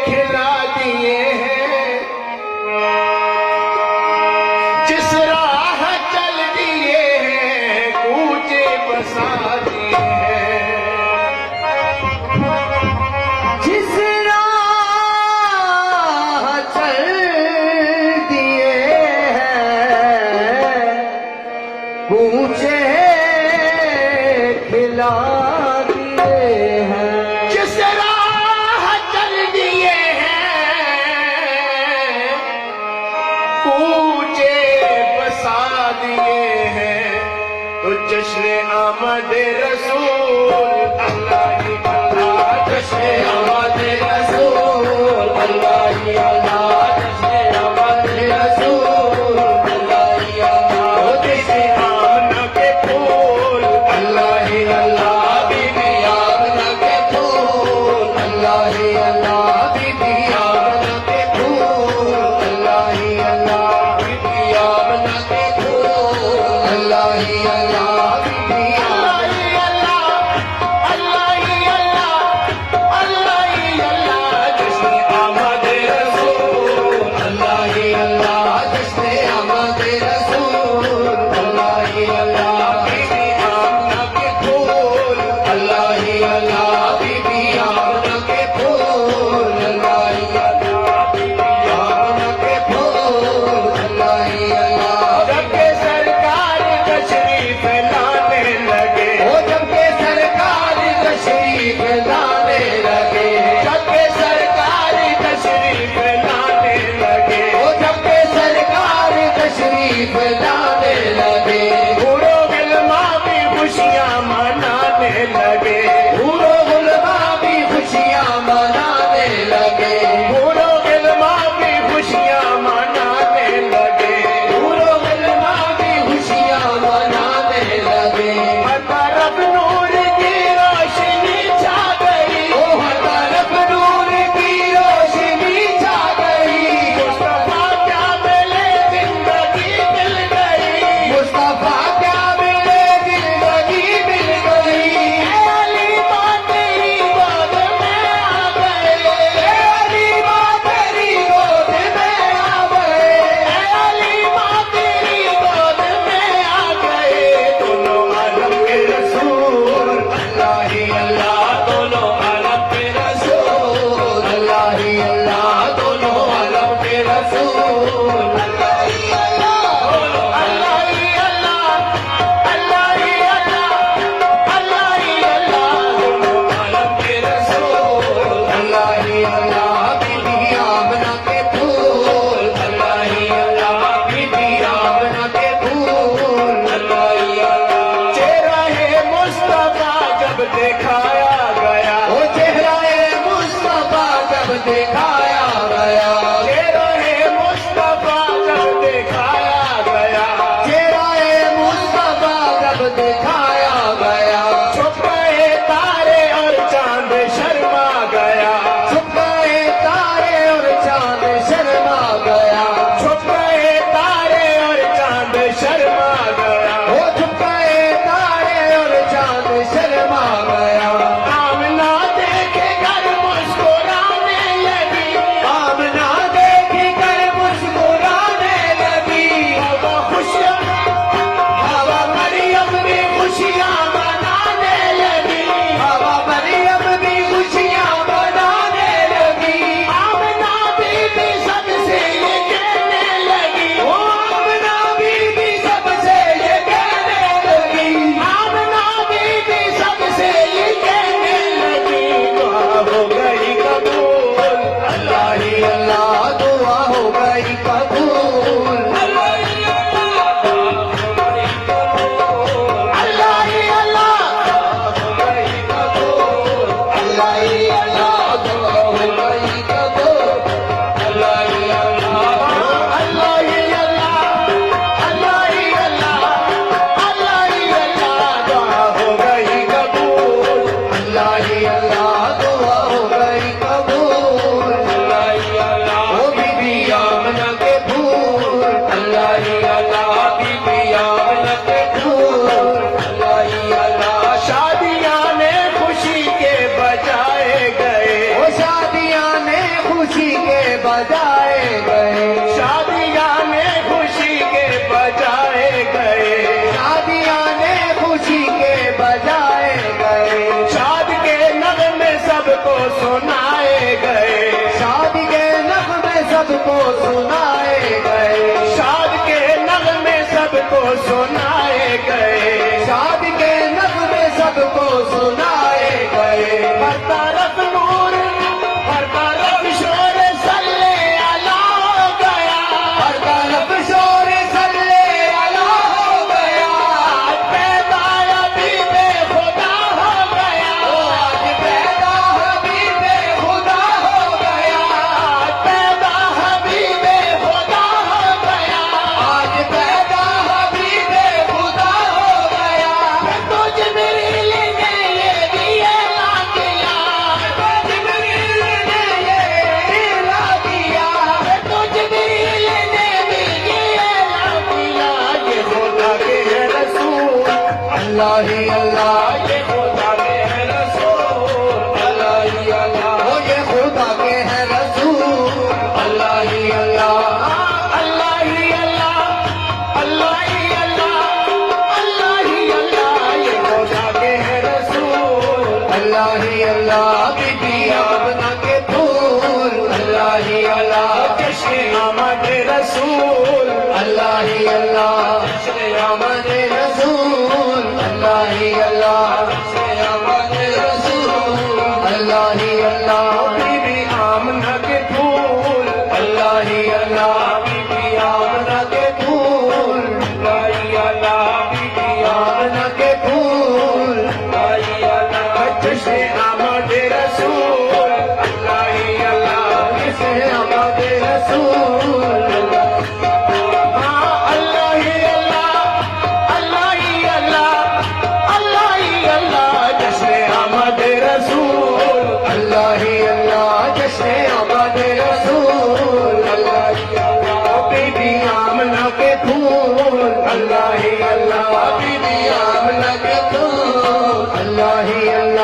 खिला दिए हैं, जिस राह चल दिए हैं कूचे बसा दिए हैं। जिस राह चल दिए हैं कूचे खिला दिए हैं। जिस राह चल दिए हैं कूचे बसा दिए हैं, तो जश्न आमद रसूल अल्लाह ही अल्लाह, जश्न आमद रसूल अल्लाह ही अल्लाह, जश्न आमद रसूल अल्लाह ही अल्लाह। जैसे आमना के फूल अल्लाह ही अल्लाह, बीबी आमना के फूल अल्लाह ही अल्लाह, बीबी आमना के फूल अल्लाह ही अल्लाह, बीबी आमना के फूल अल्लाह ही अल्लाह, बीबी अल्लाह ही अल्लाह, अल्लाह ही अल्लाह, अल्लाह ही अल्लाह। जश्न आमद रसूल अल्लाह ही अल्लाह, जश्न आमद रसूल अल्लाह ही अल्लाह, बीबी आमना के फूल अल्लाह ही अल्लाह, बीबी आमना के फूल अल्लाह ही अल्लाह, बीबी आमना के फूल अल्लाह ही अल्लाह। जब के सरकार तशरीफ लाने लगे, ओ जब के सरकार तशरीफ लाने लगे, जब के सरकार तशरीफ लाने लगे, ओ जब के सरकार तशरीफ लाने लगे, बूढ़ो गिलमा भी खुशियां मनाने लगे, बूढ़ो गिलमा भी खुशियां मनाने लगे, बूढ़ो गिलमा भी खुशियां मनाने लगे, बूढ़ो गिलमा भी खुशियां मनाने लगे। हर तरफ नूर की रोशनी छा गई, ओ हर तरफ नूर की रोशनी छा गई। मुस्तफा क्या मिले जिंदगी मिल गई, मुस्तफा क्या मिले जिंदगी मिल गई। अली माँ तेरी गोद में आ गए, अली माँ तेरी गोद में आ गए, अली माँ तेरी गोद में आ गए। दोनों आलम के रसूल अल्लाह ही अल्लाह, दोनों आलम के रसूल अल्लाह ही अल्लाह, दोनों आलम के रसूल अल्लाह ही अल्लाह, अल्लाह ही अल्लाह, अल्लाह ही अल्लाह, अल्लाह ही अल्लाह, दोनों आलम के रसूल अल्लाह ही अल्लाह, बीबी आमना के फूल अल्लाह ही अल्लाह, बीबी आमना के फूल अल्लाह ही अल्लाह। चेहरा-ए मुस्तफा जब दिखाया गया, ओ चेहरा-ए मुस्तफा जब दिखाया गया, चेहरा-ए मुस्तफा जब दिखाया गया, चेहरा-ए मुस्तफा जब दिखाया गया, छुप गए तारे और चांद शर्मा गया, छुप गए तारे और चांद शर्मा गया, छुप गए तारे और चांद शर्मा गया, ओ छुप गए तारे और चांद शर्मा गया। आमना देखे घर मुस्कुराने लगी, सबको सुनाए गए, शादी के नगमे सबको सुनाए गए, शाद के नगमे सबको सुनाए गए, शादी के नगमे सबको सुनाए गए। हर तरफ नूर, हर तरफ शोर, सल्ले अला हो गया, हर तरफ शोर सल्ले अला हो गया। आज पैदा हबीबे खुदा हो गया, आज पैदा हबीबे खुदा हो गया, आज पैदा हबीबे खुदा हो गया, आज पैदा हबीबे खुदा हो गया। तो जिब्रील ने ये भी ऐलान किया, जिब्रील ने ये ऐलान किया, तो जिब्रील ने भी ये ऐलान किया, ये खुदा के हैं रसूल, अल्लाह ही अल्लाह, ये खुदा के हैं रसूल, अल्लाह ही अल्लाह, ओ ये खुदा के हैं रसूल, अल्लाह ही अल्लाह, अल्लाह ही अल्लाह, अल्लाह ही अल्लाह, अल्लाह ही अल्लाह, ये खुदा के हैं रसूल, अल्लाह ही अल्लाह, बीबी आमना के फूल, अल्लाह ही अल्लाह, जश्न आमद रसूल, अल्लाह ही अल्लाह, आमद रसूल, अल्लाह ही अल्लाह, आमद रसूल, अल्लाह ही अल्लाह, बीबी आमना के फूल, अल्लाह ही अल्लाह, बीबी आमना के फूल, अल्लाह ही अल्लाह, बीबी आमना के फूल, अल्लाह ही अल्लाह, जश्न आमद रसूल, अल्लाह ही अल्लाह, किसे आमद रसूल, हाँ, अल्लाह ही अल्लाह, अल्लाह ही अल्लाह, अल्लाह ही अल्लाह, जश्न आमद रसूल, अल्लाह ही अल्लाह, जश्न आमद रसूल, अल्लाह ही अल्लाह, बीबी आमना के फूल, अल्लाह ही अल्लाह, बीबी आमना के फूल, अल्लाह ही अल्लाह,